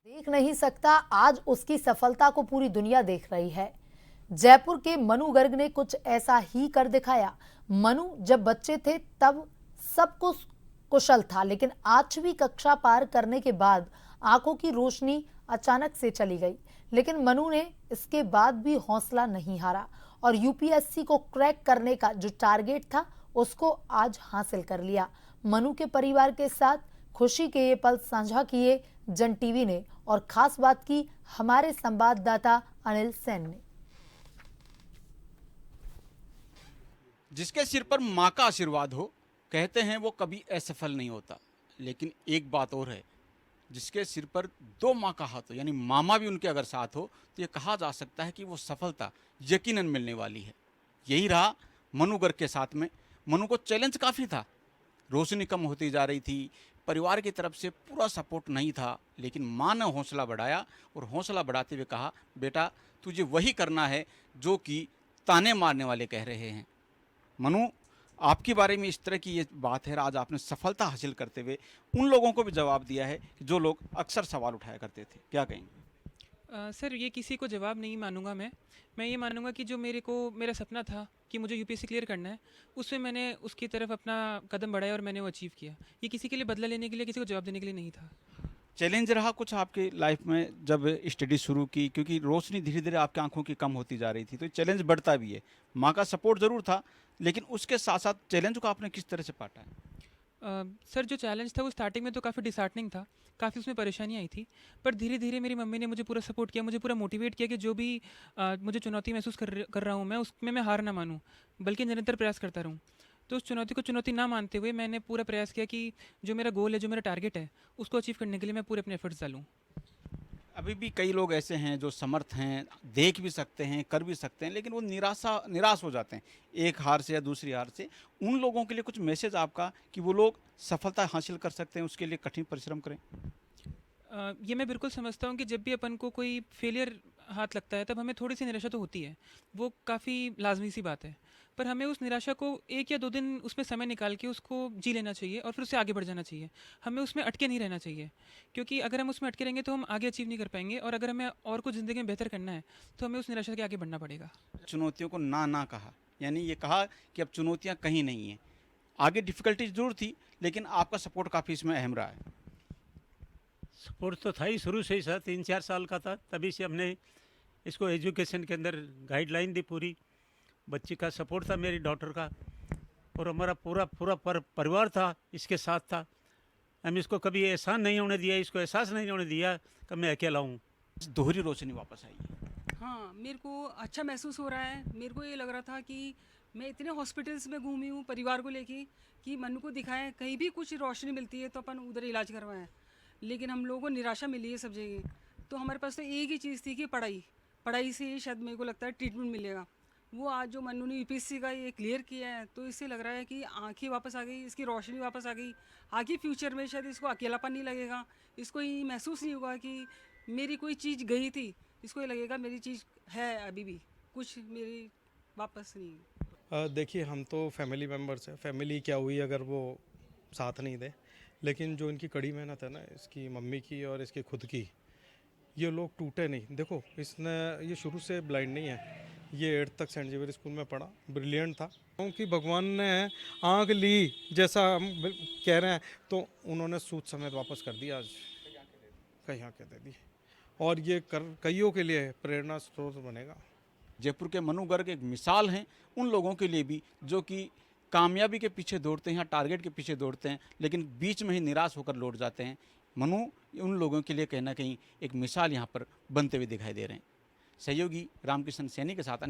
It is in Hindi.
देख नहीं सकता, आज उसकी सफलता को पूरी दुनिया देख रही है। जयपुर के मनु गर्ग ने कुछ ऐसा ही कर दिखाया। मनु जब बच्चे थे तब सब कुछ कुशल था, लेकिन 8वीं कक्षा पार करने के बाद आंखों की रोशनी अचानक से चली गई। लेकिन मनु ने इसके बाद भी हौसला नहीं हारा और यूपीएससी को क्रैक करने का जो टारगेट था उसको आज हासिल कर लिया। मनु के परिवार के साथ खुशी के ये पल साझा किए जन टीवी ने और खास बात की हमारे संवाददाता अनिल सेन ने। जिसके सिर पर माँ का आशीर्वाद हो, कहते हैं वो कभी असफल नहीं होता। लेकिन एक बात और है, जिसके सिर पर दो माँ का हाथ हो, यानी मामा भी उनके अगर साथ हो, तो ये कहा जा सकता है कि वो सफलता यकीनन मिलने वाली है। यही रहा मनु गर्ग के साथ में। मनु को चैलेंज काफ़ी था, रोशनी कम होती जा रही थी, परिवार की तरफ से पूरा सपोर्ट नहीं था, लेकिन माँ ने हौसला बढ़ाया और हौसला बढ़ाते हुए कहा, बेटा तुझे वही करना है जो कि ताने मारने वाले कह रहे हैं। मनु, आपके बारे में इस तरह की ये बात है, आज आपने सफलता हासिल करते हुए उन लोगों को भी जवाब दिया है जो लोग अक्सर सवाल उठाया करते थे, क्या कहेंगे? सर, ये किसी को जवाब नहीं मानूंगा। मैं ये मानूंगा कि जो मेरा सपना था कि मुझे यूपीएससी क्लियर करना है, उसमें मैंने उसकी तरफ अपना कदम बढ़ाया और मैंने वो अचीव किया। ये किसी के लिए बदला लेने के लिए, किसी को जवाब देने के लिए नहीं था। चैलेंज रहा कुछ आपके लाइफ में जब स्टडी शुरू की, क्योंकि रोशनी धीरे धीरे आपकी आंखों की कम होती जा रही थी, तो चैलेंज बढ़ता भी है। माँ का सपोर्ट ज़रूर था, लेकिन उसके साथ साथ चैलेंज को आपने किस तरह से पाटा है? सर, जो चैलेंज था वो स्टार्टिंग में तो काफ़ी डिसहार्टनिंग था, काफ़ी उसमें परेशानियाँ आई थी। पर धीरे धीरे मेरी मम्मी ने मुझे पूरा सपोर्ट किया, मुझे पूरा मोटिवेट किया कि जो भी मुझे चुनौती महसूस कर रहा हूँ मैं, उसमें मैं हार ना मानूँ, बल्कि निरंतर प्रयास करता रहूँ। तो उस चुनौती को चुनौती ना मानते हुए मैंने पूरा प्रयास किया कि जो मेरा गोल है, जो मेरा टारगेट है, उसको अचीव करने के लिए मैं पूरे अपने एफर्ट्स डालूँ। अभी भी कई लोग ऐसे हैं जो समर्थ हैं, देख भी सकते हैं, कर भी सकते हैं, लेकिन वो निराश हो जाते हैं एक हार से या दूसरी हार से। उन लोगों के लिए कुछ मैसेज आपका कि वो लोग सफलता हासिल कर सकते हैं, उसके लिए कठिन परिश्रम करें? ये मैं बिल्कुल समझता हूँ कि जब भी अपन को कोई फेलियर हाथ लगता है तब हमें थोड़ी सी निराशा तो होती है, वो काफ़ी लाजमी सी बात है। पर हमें उस निराशा को 1 या 2 दिन उसमें समय निकाल के उसको जी लेना चाहिए और फिर उससे आगे बढ़ जाना चाहिए। हमें उसमें अटके नहीं रहना चाहिए, क्योंकि अगर हम उसमें अटके रहेंगे तो हम आगे अचीव नहीं कर पाएंगे, और अगर हमें और कुछ ज़िंदगी में बेहतर करना है तो हमें उस निराशा के आगे बढ़ना पड़ेगा। चुनौतियों को ना ना कहा, यानी ये कहा कि अब चुनौतियाँ कहीं नहीं हैं। आगे डिफ़िकल्टीज ज़रूर थी, लेकिन आपका सपोर्ट काफ़ी इसमें अहम रहा है। सपोर्ट तो था ही शुरू से ही सर, 3-4 साल का था, तभी से हमने इसको एजुकेशन के अंदर गाइडलाइन दी पूरी। बच्ची का सपोर्ट था, मेरी डॉटर का, और हमारा पूरा पूरा परिवार था, इसके साथ था। हम इसको कभी एहसान नहीं होने दिया, इसको एहसास नहीं होने दिया कि मैं अकेला हूँ। दोहरी रोशनी वापस आई है। हाँ, मेरे को अच्छा महसूस हो रहा है। मेरे को ये लग रहा था कि मैं इतने हॉस्पिटल्स में घूमी हूँ परिवार को लेके कि मनु को दिखाएं, कहीं भी कुछ रोशनी मिलती है तो अपन उधर इलाज करवाएं। लेकिन हम लोगों को निराशा मिली है सब जगह। तो हमारे पास तो एक ही चीज़ थी कि पढ़ाई से ही शायद मेरे को लगता है ट्रीटमेंट मिलेगा। वो आज जो मनु ने यूपीएससी का ये क्लियर किया है, तो इससे लग रहा है कि आँखें वापस आ गई, इसकी रोशनी वापस आ गई। आगे फ्यूचर में शायद इसको अकेलापन नहीं लगेगा, इसको ये महसूस नहीं होगा कि मेरी कोई चीज़ गई थी। इसको ये लगेगा मेरी चीज़ है, अभी भी कुछ मेरी वापस नहीं। देखिए, हम तो फैमिली मेम्बर्स हैं। फैमिली क्या हुई अगर वो साथ नहीं दे, लेकिन जो इनकी कड़ी मेहनत है ना, इसकी मम्मी की और इसकी खुद की, ये लोग टूटे नहीं। देखो, इसने ये शुरू से ब्लाइंड नहीं है, ये 8th तक सेंट जेवियर स्कूल में पढ़ा, ब्रिलियंट था। क्योंकि भगवान ने आँख ली, जैसा हम कह रहे हैं, तो उन्होंने सूद समेत वापस कर दिया। आज कई आँखें दे दी, और ये कईयों के लिए प्रेरणा स्रोत बनेगा। जयपुर के मनु गर्ग एक मिसाल हैं उन लोगों के लिए भी जो कि कामयाबी के पीछे दौड़ते हैं या टारगेट के पीछे दौड़ते हैं, लेकिन बीच में ही निराश होकर लौट जाते हैं। मनु उन लोगों के लिए कहीं ना कहीं एक मिसाल यहाँ पर बनते हुए दिखाई दे रहे हैं। सहयोगी रामकिशन सैनी के साथ